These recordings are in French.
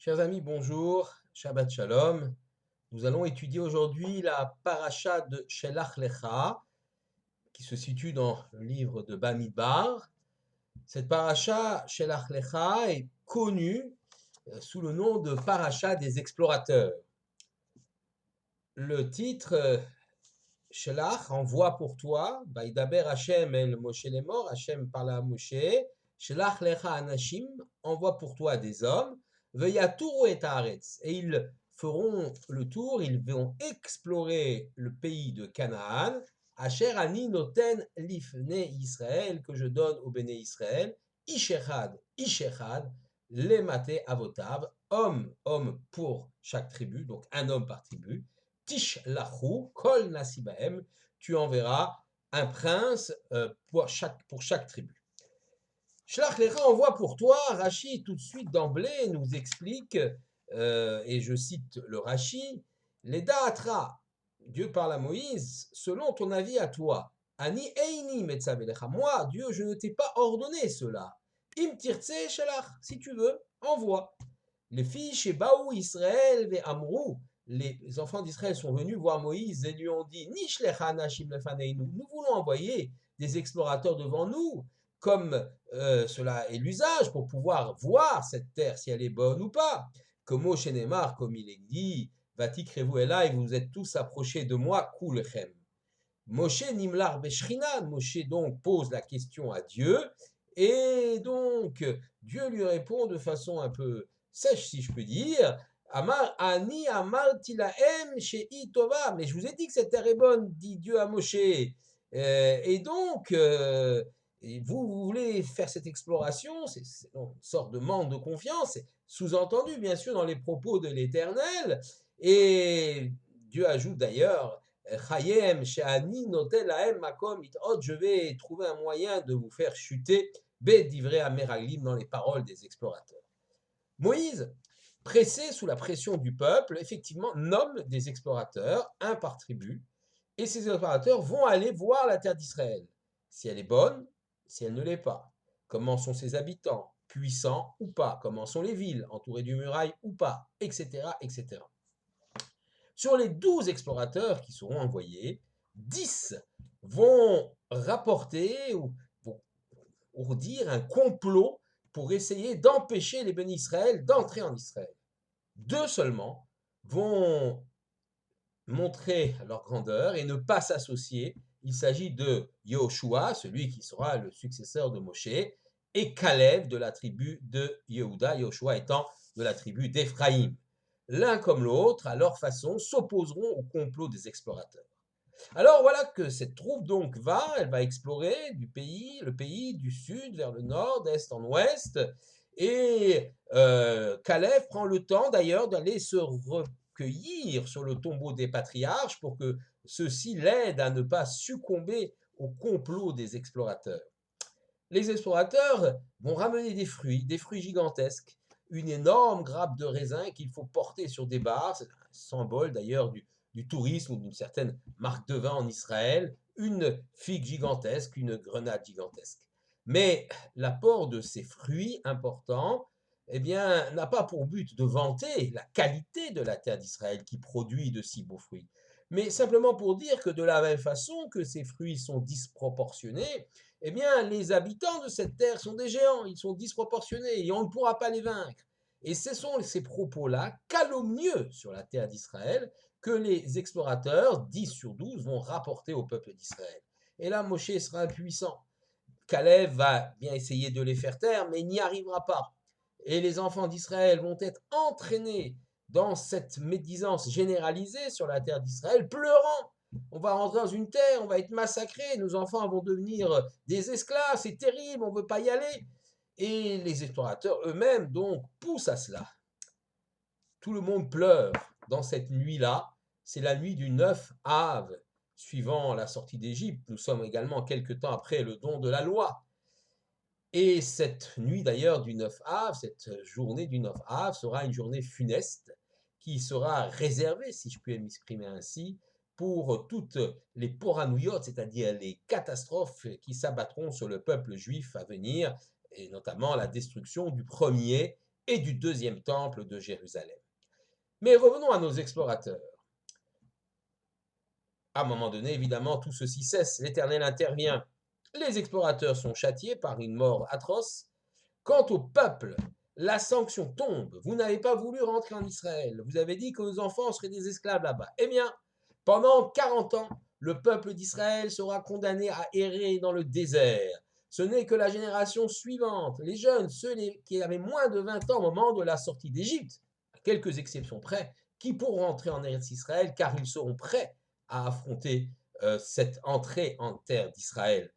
Chers amis, bonjour, Shabbat Shalom. Nous allons étudier aujourd'hui la paracha de Shelach Lecha, qui se situe dans le livre de Bamidbar. Cette paracha, Shelach Lecha, est connue sous le nom de paracha des explorateurs. Le titre Shelach, envoie pour toi, Vaïdaber Hashem el Moshe lemor, Hashem parla à Moshe, Shelach Lecha Anashim, envoie pour toi des hommes, Veyatouru et Haaretz, et ils feront le tour, ils vont explorer le pays de Canaan, Asher ani noten lifne Israël, que je donne au béné Israël, Ishechad, les maté avotav, homme pour chaque tribu, donc un homme par tribu, Tish lachou, kol nasibahem, tu enverras un prince pour chaque tribu. Shlach lecha envoie pour toi, Rashi tout de suite d'emblée nous explique, et je cite le Rashi, les da'atra, Dieu parle à Moïse, selon ton avis à toi, ani eini metzavelecha, moi, Dieu, je ne t'ai pas ordonné cela. Im tirtse shlach, si tu veux, envoie. Les filles chez Baou Israël ve Amrou, les enfants d'Israël sont venus voir Moïse et lui ont dit, Nishlecha nashim lefaneinu, nous voulons envoyer des explorateurs devant nous, comme cela est l'usage pour pouvoir voir cette terre si elle est bonne ou pas. Comme Moshe Neymar, comme il est dit, Vatikrevu Elai, vous êtes tous approchés de moi, Kulchem. Moshe Nimlar Beshrinan, Moshe donc pose la question à Dieu, et donc Dieu lui répond de façon un peu sèche, si je peux dire, Amar Ani Amar Tilaem Shei Tova, mais je vous ai dit que cette terre est bonne, dit Dieu à Moshe. Et donc, vous voulez faire cette exploration, c'est une sorte de manque de confiance, c'est sous-entendu bien sûr dans les propos de l'Éternel. Et Dieu ajoute d'ailleurs, Chayem Sheani Notel Lahem Makom Itot, je vais trouver un moyen de vous faire chuter, Bedivrei Ameraglim, dans les paroles des explorateurs. Moïse, pressé sous la pression du peuple, effectivement nomme des explorateurs, un par tribu, et ces explorateurs vont aller voir la terre d'Israël, si elle est bonne, si elle ne l'est pas, comment sont ses habitants, puissants ou pas, comment sont les villes, entourées d'une muraille ou pas, etc., etc. Sur les 12 explorateurs qui seront envoyés, 10 vont rapporter ou vont dire un complot pour essayer d'empêcher les bénis Israël d'entrer en Israël. 2 seulement vont montrer leur grandeur et ne pas s'associer. Il s'agit de Yehoshua, celui qui sera le successeur de Moshe, et Caleb de la tribu de Yehuda, Yehoshua étant de la tribu d'Éphraïm. L'un comme l'autre, à leur façon, s'opposeront au complot des explorateurs. Alors voilà que cette troupe donc elle va explorer le pays du sud vers le nord, d'est en ouest, et Caleb prend le temps d'ailleurs d'aller se recueillir sur le tombeau des patriarches pour que ceux-ci l'aident à ne pas succomber au complot des explorateurs. Les explorateurs vont ramener des fruits gigantesques, une énorme grappe de raisin qu'il faut porter sur des barres, c'est un symbole d'ailleurs du tourisme ou d'une certaine marque de vin en Israël, une figue gigantesque, une grenade gigantesque. Mais l'apport de ces fruits importants, eh bien, n'a pas pour but de vanter la qualité de la terre d'Israël qui produit de si beaux fruits, mais simplement pour dire que de la même façon que ces fruits sont disproportionnés, eh bien, les habitants de cette terre sont des géants, ils sont disproportionnés et on ne pourra pas les vaincre. Et ce sont ces propos-là, calomnieux sur la terre d'Israël, que les explorateurs, 10 sur 12, vont rapporter au peuple d'Israël. Et là, Moshe sera impuissant. Caleb va bien essayer de les faire taire, mais il n'y arrivera pas. Et les enfants d'Israël vont être entraînés dans cette médisance généralisée sur la terre d'Israël, pleurant. On va rentrer dans une terre, on va être massacrés, nos enfants vont devenir des esclaves, c'est terrible, on ne veut pas y aller. Et les explorateurs eux-mêmes, donc, poussent à cela. Tout le monde pleure dans cette nuit-là. C'est la nuit du 9 Av, suivant la sortie d'Égypte. Nous sommes également quelque temps après le don de la loi. Et cette nuit d'ailleurs du 9 Av, cette journée du 9 Av sera une journée funeste qui sera réservée, si je puis m'exprimer ainsi, pour toutes les poranouyot, c'est-à-dire les catastrophes qui s'abattront sur le peuple juif à venir, et notamment la destruction du premier et du deuxième temple de Jérusalem. Mais revenons à nos explorateurs. À un moment donné, évidemment, tout ceci cesse, l'Éternel intervient. Les explorateurs sont châtiés par une mort atroce. Quant au peuple, la sanction tombe. Vous n'avez pas voulu rentrer en Israël. Vous avez dit que vos enfants seraient des esclaves là-bas. Eh bien, pendant 40 ans, le peuple d'Israël sera condamné à errer dans le désert. Ce n'est que la génération suivante, les jeunes, ceux qui avaient moins de 20 ans au moment de la sortie d'Égypte, à quelques exceptions près, qui pourront entrer en Eretz Israël car ils seront prêts à affronter cette entrée en terre d'Israël.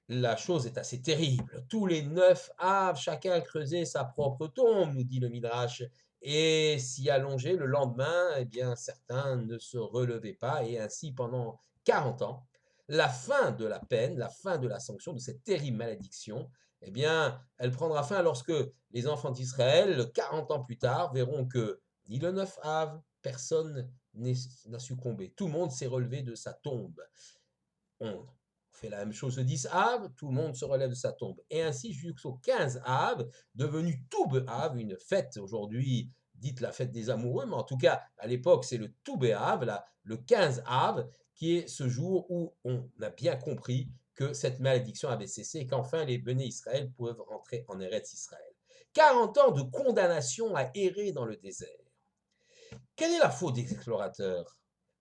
La chose est assez terrible. Tous les 9 Av, chacun creusait sa propre tombe, nous dit le Midrash, et s'y allongeait le lendemain, eh bien certains ne se relevaient pas, et ainsi pendant 40 ans. La fin de la peine, la fin de la sanction de cette terrible malédiction, eh bien, elle prendra fin lorsque les enfants d'Israël, 40 ans plus tard, verront que ni le 9 Av, personne n'a succombé. Tout le monde s'est relevé de sa tombe. On fait la même chose le 10 Av, tout le monde se relève de sa tombe. Et ainsi jusqu'au 15 Av, devenu Toub Av, une fête aujourd'hui dite la fête des amoureux, mais en tout cas, à l'époque, c'est le Toub Av, le 15 Av, qui est ce jour où on a bien compris que cette malédiction avait cessé et qu'enfin les Béné Israël peuvent rentrer en Eretz Israël. 40 ans de condamnation à errer dans le désert. Quelle est la faute des explorateurs?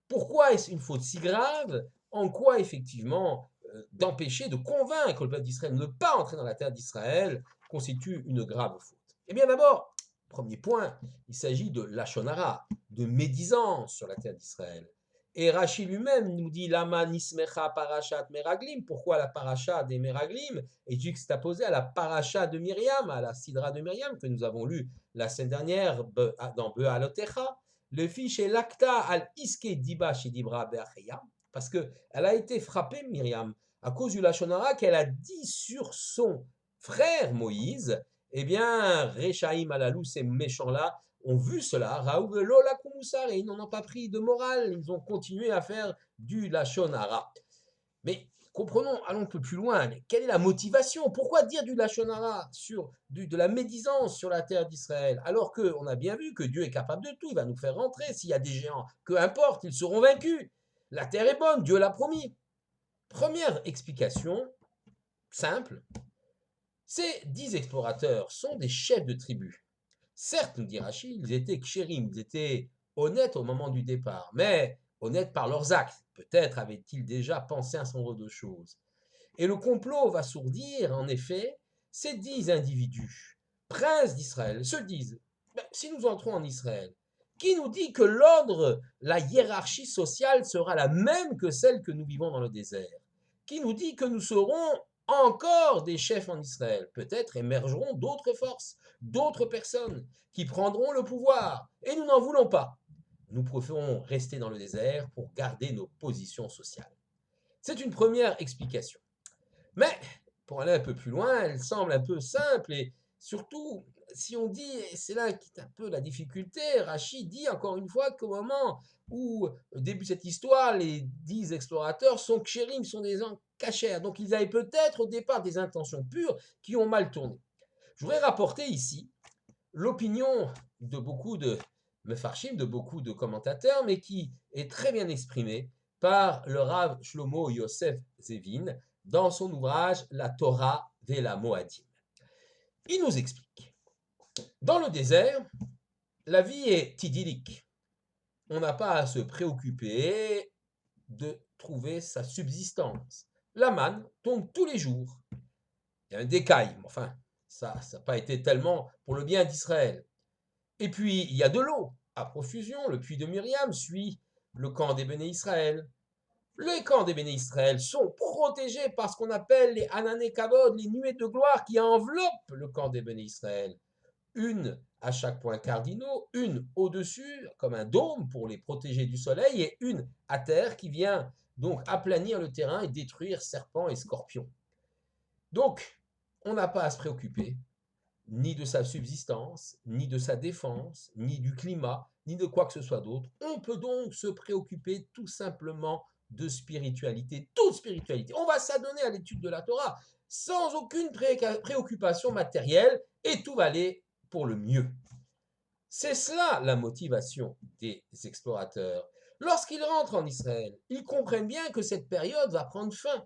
Pourquoi est-ce une faute si grave? En quoi, effectivement, d'empêcher, de convaincre le peuple d'Israël de ne pas entrer dans la terre d'Israël constitue une grave faute? Eh bien, d'abord, premier point, il s'agit de lachon hara, de médisance sur la terre d'Israël. Et Rachi lui-même nous dit Lama nismecha parashat meraglim. Pourquoi la paracha des meraglim est juxtaposée à la paracha de Myriam, à la sidra de Myriam que nous avons lue la semaine dernière dans Be'alotecha. Le fiche est l'acta al iske diba chez dibra be'achia, parce qu'elle a été frappée, Myriam, à cause du lachon hara qu'elle a dit sur son frère Moïse. Eh bien, Rechaim alalou, ces méchants-là, ont vu cela, Raoul Lola Koumousar, et ils n'en ont pas pris de morale, ils ont continué à faire du lachon hara. Mais comprenons, allons un peu plus loin, quelle est la motivation? Pourquoi dire du lachon hara, de la médisance sur la terre d'Israël, alors qu'on a bien vu que Dieu est capable de tout, il va nous faire rentrer, s'il y a des géants, peu importe, ils seront vaincus. La terre est bonne, Dieu l'a promis. Première explication, simple, ces 10 explorateurs sont des chefs de tribu. Certes, nous dit Rachid, ils étaient kshérim, ils étaient honnêtes au moment du départ, mais honnêtes par leurs actes. Peut-être avaient-ils déjà pensé un certain nombre de choses. Et le complot va sourdir, en effet, ces 10 individus, princes d'Israël, se disent, si nous entrons en Israël, qui nous dit que l'ordre, la hiérarchie sociale sera la même que celle que nous vivons dans le désert? Qui nous dit que nous serons encore des chefs en Israël? Peut-être émergeront d'autres forces, d'autres personnes qui prendront le pouvoir, et nous n'en voulons pas. Nous préférons rester dans le désert pour garder nos positions sociales. C'est une première explication. Mais, pour aller un peu plus loin, elle semble un peu simple et surtout, si on dit, et c'est là qui est un peu la difficulté, Rachid dit encore une fois qu'au moment où débute cette histoire, les 10 explorateurs sont kshérim, sont des gens cachers. Donc ils avaient peut-être au départ des intentions pures qui ont mal tourné. Je voudrais rapporter ici l'opinion de beaucoup de mefarshim, de beaucoup de commentateurs, mais qui est très bien exprimée par le Rav Shlomo Yosef Zevin dans son ouvrage La Torah ve la Moadim. Il nous explique. Dans le désert, la vie est idyllique. On n'a pas à se préoccuper de trouver sa subsistance. La manne tombe tous les jours. Il y a un décaille, mais enfin, ça n'a pas été tellement pour le bien d'Israël. Et puis, il y a de l'eau à profusion. Le puits de Myriam suit le camp des Béné Israël. Les camps des Béné Israël sont protégés par ce qu'on appelle les Anané Kavod, les nuées de gloire qui enveloppent le camp des Béné Israël. Une à chaque point cardinaux, une au-dessus, comme un dôme pour les protéger du soleil, et une à terre qui vient donc aplanir le terrain et détruire serpents et scorpions. Donc, on n'a pas à se préoccuper ni de sa subsistance, ni de sa défense, ni du climat, ni de quoi que ce soit d'autre. On peut donc se préoccuper tout simplement de spiritualité, toute spiritualité. On va s'adonner à l'étude de la Torah sans aucune préoccupation matérielle et tout va aller pour le mieux. C'est cela la motivation des explorateurs. Lorsqu'ils rentrent en Israël, ils comprennent bien que cette période va prendre fin.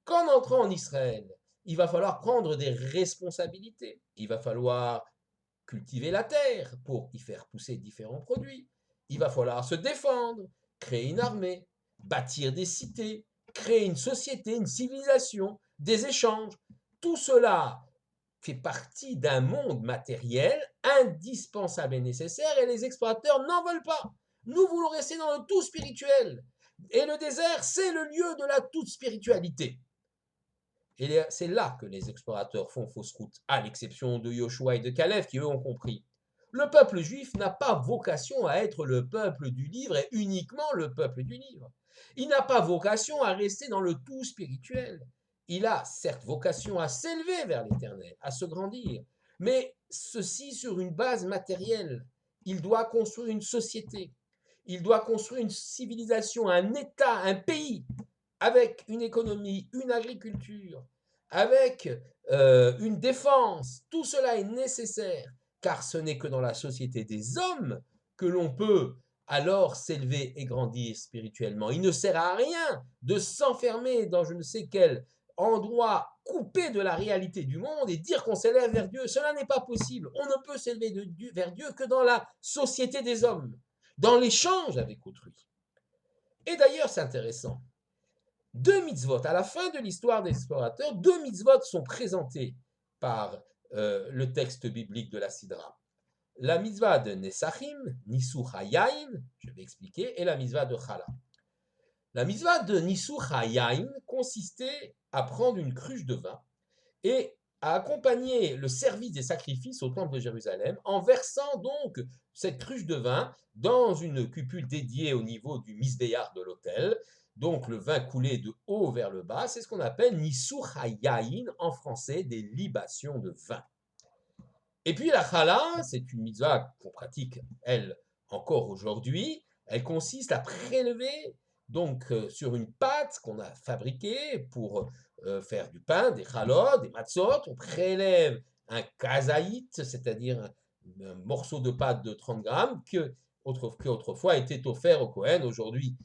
Qu'en entrant en Israël, il va falloir prendre des responsabilités. Il va falloir cultiver la terre pour y faire pousser différents produits. Il va falloir se défendre, créer une armée, bâtir des cités, créer une société, une civilisation, des échanges. Tout cela fait partie d'un monde matériel indispensable et nécessaire et les explorateurs n'en veulent pas. Nous voulons rester dans le tout spirituel. Et le désert, c'est le lieu de la toute spiritualité. Et c'est là que les explorateurs font fausse route, à l'exception de Yoshua et de Caleb qui eux ont compris. Le peuple juif n'a pas vocation à être le peuple du livre et uniquement le peuple du livre. Il n'a pas vocation à rester dans le tout spirituel. Il a certes vocation à s'élever vers l'éternel, à se grandir, mais ceci sur une base matérielle. Il doit construire une société, il doit construire une civilisation, un État, un pays, avec une économie, une agriculture, avec une défense. Tout cela est nécessaire, car ce n'est que dans la société des hommes que l'on peut alors s'élever et grandir spirituellement. Il ne sert à rien de s'enfermer dans je ne sais quel endroit coupé de la réalité du monde et dire qu'on s'élève vers Dieu. Cela n'est pas possible. On ne peut s'élever vers Dieu que dans la société des hommes, dans l'échange avec autrui. Et d'ailleurs, c'est intéressant. Deux mitzvot, à la fin de l'histoire des explorateurs, deux mitzvot sont présentés par le texte biblique de la Sidra. La mitzvah de Nesachim, Nisuch HaYain, je vais expliquer, et la mitzvah de Chala. La mitzvah de Nisuch HaYain consistait à prendre une cruche de vin et à accompagner le service des sacrifices au temple de Jérusalem en versant donc cette cruche de vin dans une cupule dédiée au niveau du misbéach de l'autel. Donc le vin coulait de haut vers le bas, c'est ce qu'on appelle Nisuch HaYain en français, des libations de vin. Et puis la chala, c'est une mitzvah qu'on pratique, elle, encore aujourd'hui. Elle consiste à prélever donc sur une pâte qu'on a fabriquée pour faire du pain, des chalot, des matzot. On prélève un kazaït, c'est-à-dire un morceau de pâte de 30 grammes qui autrefois était offert au Kohen. Aujourd'hui,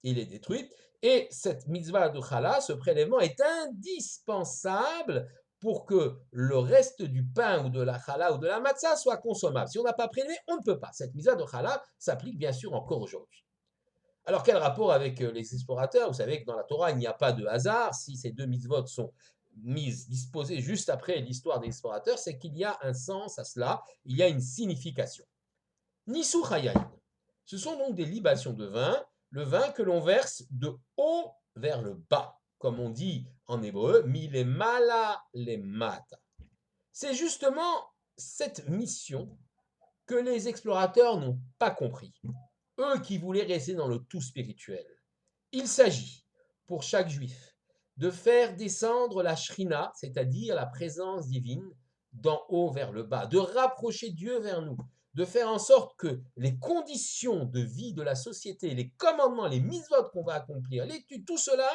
il est détruit. Et cette mitzvah de chala, ce prélèvement est indispensable pour que le reste du pain ou de la chala ou de la matzah soit consommable. Si on n'a pas prélevé, on ne peut pas. Cette mitzvah de chala s'applique bien sûr encore aujourd'hui. Alors quel rapport avec les explorateurs? Vous savez que dans la Torah, il n'y a pas de hasard. Si ces deux mitzvot sont disposées juste après l'histoire des explorateurs, c'est qu'il y a un sens à cela, il y a une signification. Nisuch HaYain, ce sont donc des libations de vin, le vin que l'on verse de haut vers le bas. Comme on dit en hébreu, milemala lemata. C'est justement cette mission que les explorateurs n'ont pas compris. Eux qui voulaient rester dans le tout spirituel. Il s'agit, pour chaque juif, de faire descendre la shrina, c'est-à-dire la présence divine, d'en haut vers le bas, de rapprocher Dieu vers nous, de faire en sorte que les conditions de vie de la société, les commandements, les mitzvot qu'on va accomplir, l'étude, tout cela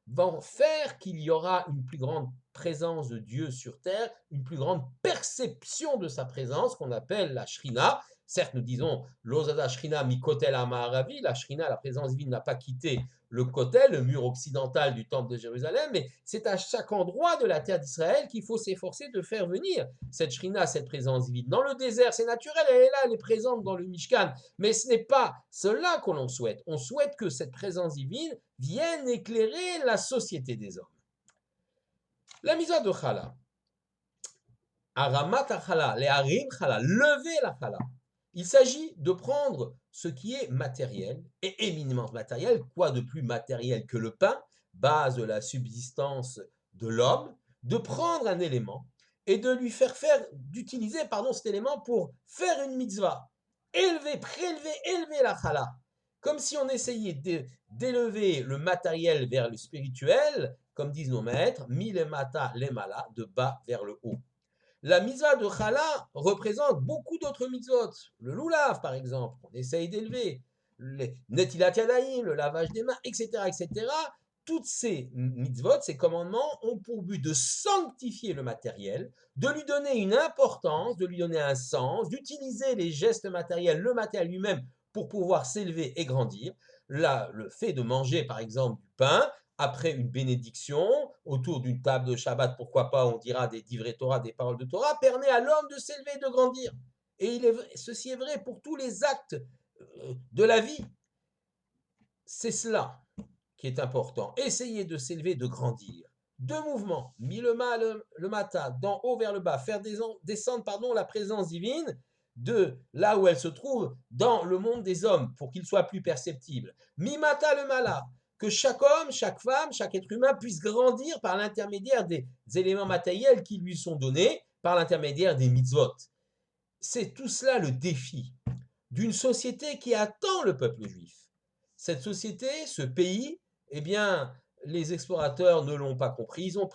vont faire qu'il y aura une plus grande présence de Dieu sur terre, une plus grande perception de sa présence qu'on appelle la shrina. Certes, nous disons l'ozada shrina mi kotel amaharavi, la shrina, la présence divine n'a pas quitté le kotel, le mur occidental du temple de Jérusalem, mais c'est à chaque endroit de la terre d'Israël qu'il faut s'efforcer de faire venir cette shrina, cette présence divine. Dans le désert, c'est naturel, elle est là, elle est présente dans le Mishkan, mais ce n'est pas cela que l'on souhaite. On souhaite que cette présence divine vienne éclairer la société des hommes. La mitzvah de chala, aramat chala, les harim chala, lever la chala. Il s'agit de prendre ce qui est matériel et éminemment matériel, quoi de plus matériel que le pain, base de la subsistance de l'homme, de prendre un élément et de lui d'utiliser cet élément pour faire une mitzvah, élever la chala, comme si on essayait d'élever le matériel vers le spirituel, comme disent nos maîtres, milemata lemala, de bas vers le haut. La mitzvah de chala représente beaucoup d'autres mitzvot. Le loulav, par exemple, on essaye d'élever. Les netilat yadayim, le lavage des mains, etc., etc. toutes ces mitzvot, ces commandements, ont pour but de sanctifier le matériel, de lui donner une importance, de lui donner un sens, d'utiliser les gestes matériels, le matériel lui-même, pour pouvoir s'élever et grandir. Là, le fait de manger, par exemple, du pain, après une bénédiction, autour d'une table de Shabbat, pourquoi pas, on dira des divrei Torah, des paroles de Torah, permet à l'homme de s'élever et de grandir. Et ceci est vrai pour tous les actes de la vie. C'est cela qui est important. Essayer de s'élever, de grandir. Deux mouvements, mi-le-ma, le mata, d'en haut vers le bas, faire descendre la présence divine de là où elle se trouve dans le monde des hommes pour qu'il soit plus perceptible. Mi-mata le mala, que chaque homme, chaque femme, chaque être humain puisse grandir par l'intermédiaire des éléments matériels qui lui sont donnés, par l'intermédiaire des mitzvot. C'est tout cela le défi d'une société qui attend le peuple juif. Cette société, ce pays, eh bien, les explorateurs ne l'ont pas compris. Ils ont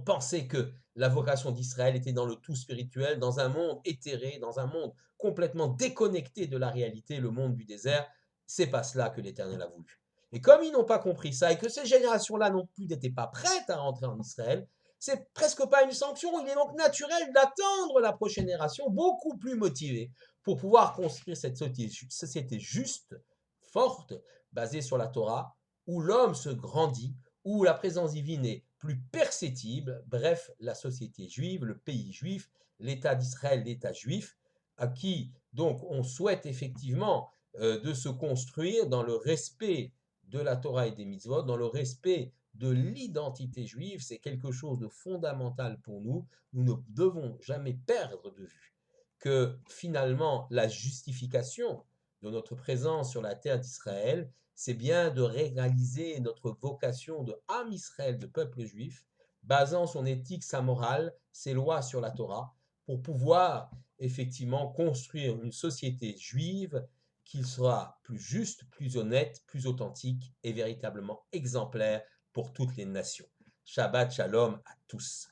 pensé que la vocation d'Israël était dans le tout spirituel, dans un monde éthéré, dans un monde complètement déconnecté de la réalité, le monde du désert. C'est pas cela que l'Éternel a voulu. Et comme ils n'ont pas compris ça et que ces générations-là non plus n'étaient pas prêtes à rentrer en Israël, c'est presque pas une sanction. Il est donc naturel d'attendre la prochaine génération beaucoup plus motivée pour pouvoir construire cette société juste, forte, basée sur la Torah, où l'homme se grandit, où la présence divine est plus perceptible, bref, la société juive, le pays juif, l'État d'Israël, l'État juif, à qui donc on souhaite effectivement de se construire dans le respect de la Torah et des mitzvot, dans le respect de l'identité juive. C'est quelque chose de fondamental pour nous. Nous ne devons jamais perdre de vue que finalement la justification de notre présence sur la terre d'Israël, c'est bien de réaliser notre vocation de Am Israël, de peuple juif, basant son éthique, sa morale, ses lois sur la Torah, pour pouvoir effectivement construire une société juive qui sera plus juste, plus honnête, plus authentique et véritablement exemplaire pour toutes les nations. Shabbat Shalom à tous.